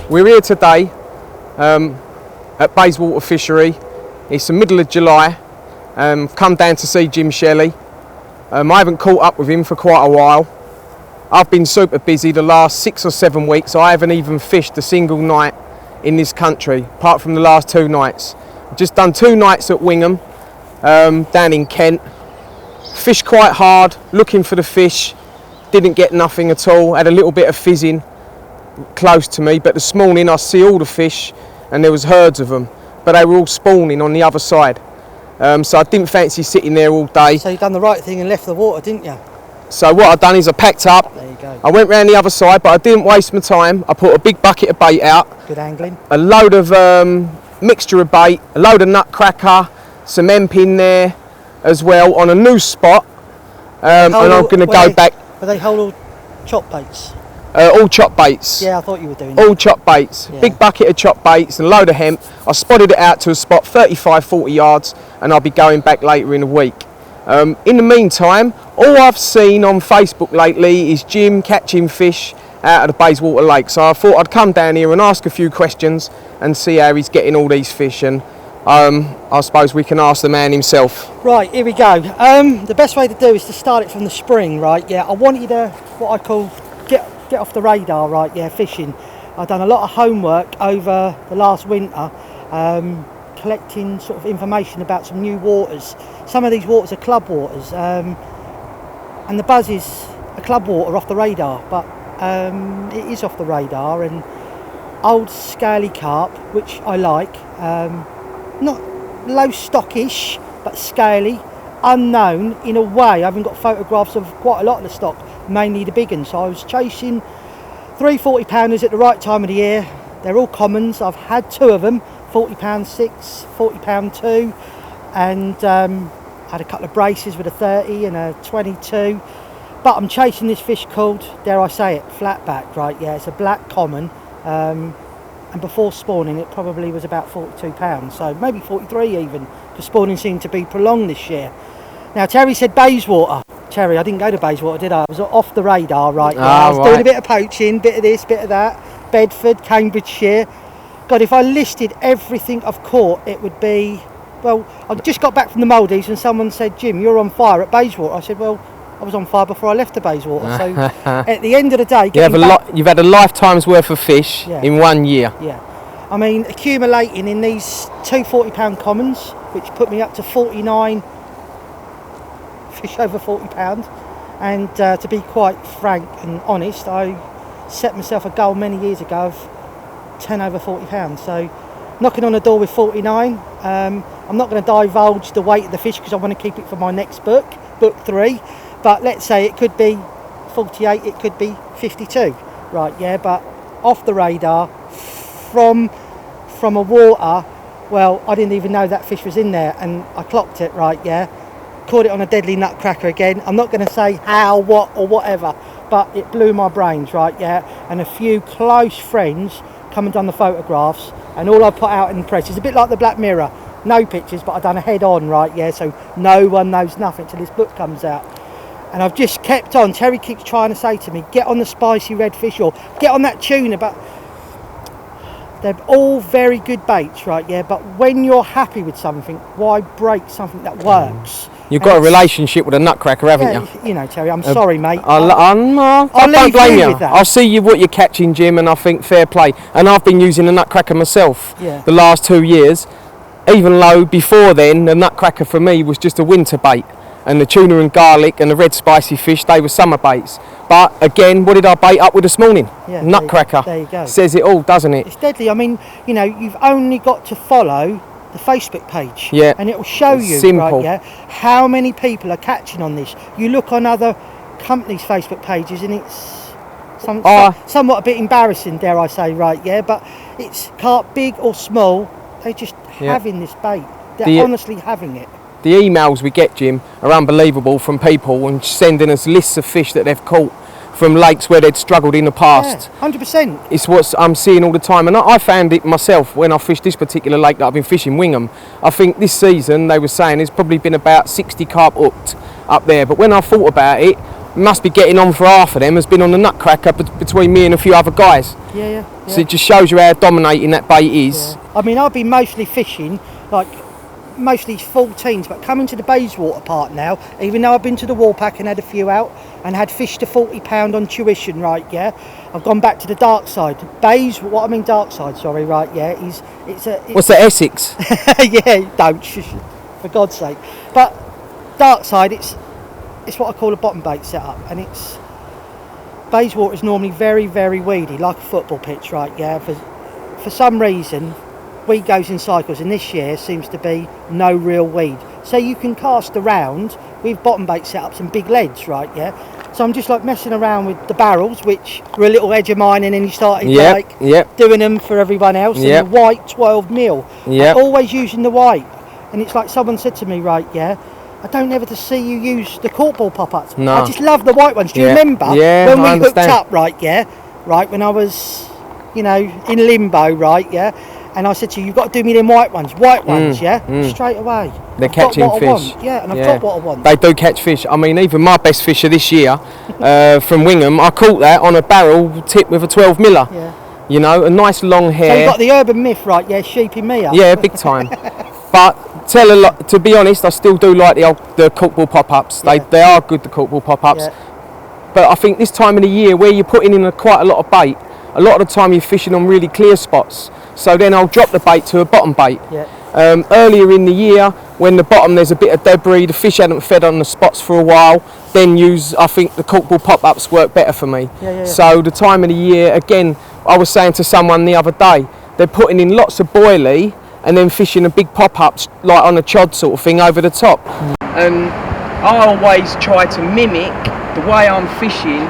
We're here today at Bayswater fishery. It's the middle of July. Come down to see Jim Shelley. I haven't caught up with him for quite a while. I've been super busy the last 6 or 7 weeks. I haven't even fished a single night in this country, apart from the last 2 nights. I've just done 2 nights at Wingham, down in Kent. Fished quite hard, looking for the fish. Didn't get nothing at all. Had a little bit of fizzing close to me, but this morning I see all the fish and there was herds of them, but they were all spawning on the other side. So I didn't fancy sitting there all day. So you done the right thing and left the water, didn't you? So what I've done is I packed up. There you go. I went round the other side, but I didn't waste my time. I put a big bucket of bait out. Good angling. A load of mixture of bait, a load of nutcracker, some empin there as well on a new spot. And I'm going to go back. Are they whole chop baits? All chop baits. Yeah, I thought you were doing all that. chop baits. Yeah. Big bucket of chop baits and a load of hemp. I spotted it out to a spot 35-40 yards, and I'll be going back later in the week. In the meantime, all I've seen on Facebook lately is Jim catching fish out of the Bayswater lake. So I thought I'd come down here and ask a few questions and see how he's getting all these fish, and I suppose we can ask the man himself. Right, here we go. The best way to do is to start it from the spring, right? Yeah, I want you to, what I call, get off the radar, right? Yeah, fishing. I've done a lot of homework over the last winter, collecting sort of information about some new waters. Some of these waters are club waters, and the buzz is a club water off the radar, but it is off the radar. And old scaly carp, which I like, not low stockish, but scaly, unknown in a way. I haven't got photographs of quite a lot of the stock, mainly the big ones. So I was chasing 3 40-pounders at the right time of the year. They're all commons. I've had 2 of them, 40-pound 6, 40-pound 2, and had a couple of braces with a 30 and a 22. But I'm chasing this fish called, dare I say it, flatback, right? Yeah, it's a black common, and before spawning it probably was about 42 pounds, so maybe 43 even, because spawning seemed to be prolonged this year. Now Terry said Bayswater. Terry, I didn't go to Bayswater, did I? I was off the radar, right? Yeah, I was doing a bit of poaching, bit of this, bit of that. Bedford, Cambridgeshire. God, if I listed everything I've caught, it would be, well, I just got back from the Maldives and someone said, Jim, you're on fire at Bayswater. I said, well, I was on fire before I left the Bayswater. So at the end of the day, you've had a lifetime's worth of fish in 1 year. Yeah. I mean, accumulating in these 2 40-pound commons, which put me up to 49 fish over 40 pound. And to be quite frank and honest, I set myself a goal many years ago of 10 over 40 pounds. So knocking on the door with 49. I'm not going to divulge the weight of the fish because I want to keep it for my next book 3. But let's say it could be 48, it could be 52, right? Yeah, but off the radar from a water. Well, I didn't even know that fish was in there, and I clocked it, right? Yeah, caught it on a deadly nutcracker again. I'm not going to say how, what, or whatever, but it blew my brains, right? Yeah, and a few close friends come and done the photographs, and all I put out in the press is a bit like the Black Mirror. No pictures, but I've done a head on, right? Yeah, so no one knows nothing till this book comes out. And I've just kept on. Terry keeps trying to say to me, get on the spicy redfish or get on that tuna, but they're all very good baits, right? Yeah, but when you're happy with something, why break something that works? You've got a relationship with a nutcracker, haven't you? You know, Terry, I'm sorry, mate. I don't blame you. I'll see you what you're catching, Jim, and I think fair play. And I've been using a nutcracker myself the last 2 years, even though before then the nutcracker for me was just a winter bait. And the tuna and garlic and the red spicy fish, they were summer baits. But again, what did I bait up with this morning? Yeah, nutcracker. There you go. Says it all, doesn't it? It's deadly. I mean, you know, you've only got to follow the Facebook page. Yeah. And it will show you, simple. Right, yeah, how many people are catching on this. You look on other companies' Facebook pages and it's somewhat a bit embarrassing, dare I say, right, yeah, but it's carp, big or small, they're just having this bait. They're honestly having it. The emails we get, Jim, are unbelievable from people and sending us lists of fish that they've caught from lakes where they'd struggled in the past. Yeah, 100%. It's what I'm seeing all the time, and I found it myself when I fished this particular lake that I've been fishing, Wingham. I think this season they were saying there's probably been about 60 carp hooked up there, but when I thought about it, must be getting on for half of them has been on the nutcracker between me and a few other guys. Yeah. So it just shows you how dominating that bait is. Yeah. I mean, I've been mostly fishing, like mostly 14s, but coming to the Bayswater part now, even though I've been to the Warpack and had a few out and had fish to £40 on tuition, right, yeah, I've gone back to the dark side. Dark side, sorry, right, yeah, What's that, Essex? yeah, don't, for God's sake. But dark side, it's what I call a bottom bait setup, and it's Bayswater is normally very, very weedy, like a football pitch, right, yeah. For some reason, weed goes in cycles, and this year seems to be no real weed. So you can cast around with bottom bait setups and big leads, right, yeah. So I'm just like messing around with the barrels, which were a little edge of mine, and then you started doing them for everyone else. And the white 12mm. I'm always using the white, and it's like someone said to me, right, yeah, I don't ever to see you use the corkball pop-ups. No. I just love the white ones. Do you remember when we hooked up, right, yeah, right, when I was, you know, in limbo, right, yeah, and I said to you, you've got to do me them white ones, straight away. They're catching fish. And I've got what I want. They do catch fish. I mean, even my best fisher this year, from Wingham, I caught that on a barrel tip with a 12mm. Yeah. You know, a nice long hair. So you got the urban myth, right, yeah, sheeping me up. Yeah, big time. But to be honest, I still do like the corkball pop-ups. Yeah. They are good, the corkball pop-ups. Yeah. But I think this time of the year, where you're putting in quite a lot of bait, a lot of the time you're fishing on really clear spots. So then I'll drop the bait to a bottom bait. Yeah. Earlier in the year, when the bottom there's a bit of debris, the fish hadn't fed on the spots for a while, then I think the corkball pop-ups work better for me. So the time of the year, again, I was saying to someone the other day, they're putting in lots of boilie and then fishing a big pop-ups like on a chod sort of thing over the top. And I always try to mimic the way I'm fishing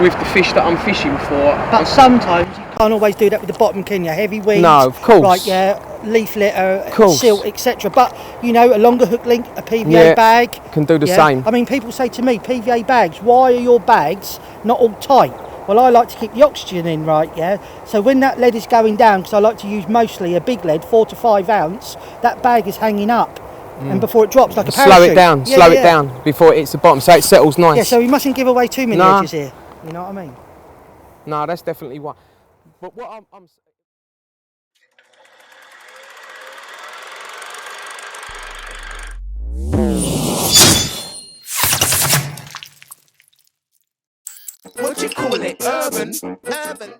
with the fish that I'm fishing for. But sometimes you can't always do that with the bottom, can you? Heavy weeds. No, of course. Right, yeah, leaf litter, silt, etc. But, you know, a longer hook link, a PVA bag. Can do the same. I mean, people say to me, PVA bags, why are your bags not all tight? Well, I like to keep the oxygen in, right, yeah? So when that lead is going down, because I like to use mostly a big lead, 4 to 5 ounce, that bag is hanging up. And before it drops like a parachute. Slow it down before it hits the bottom, so it settles nice. Yeah, so we mustn't give away too many edges here. You know what I mean? No, that's definitely one. But what I'm What you call it? Urban.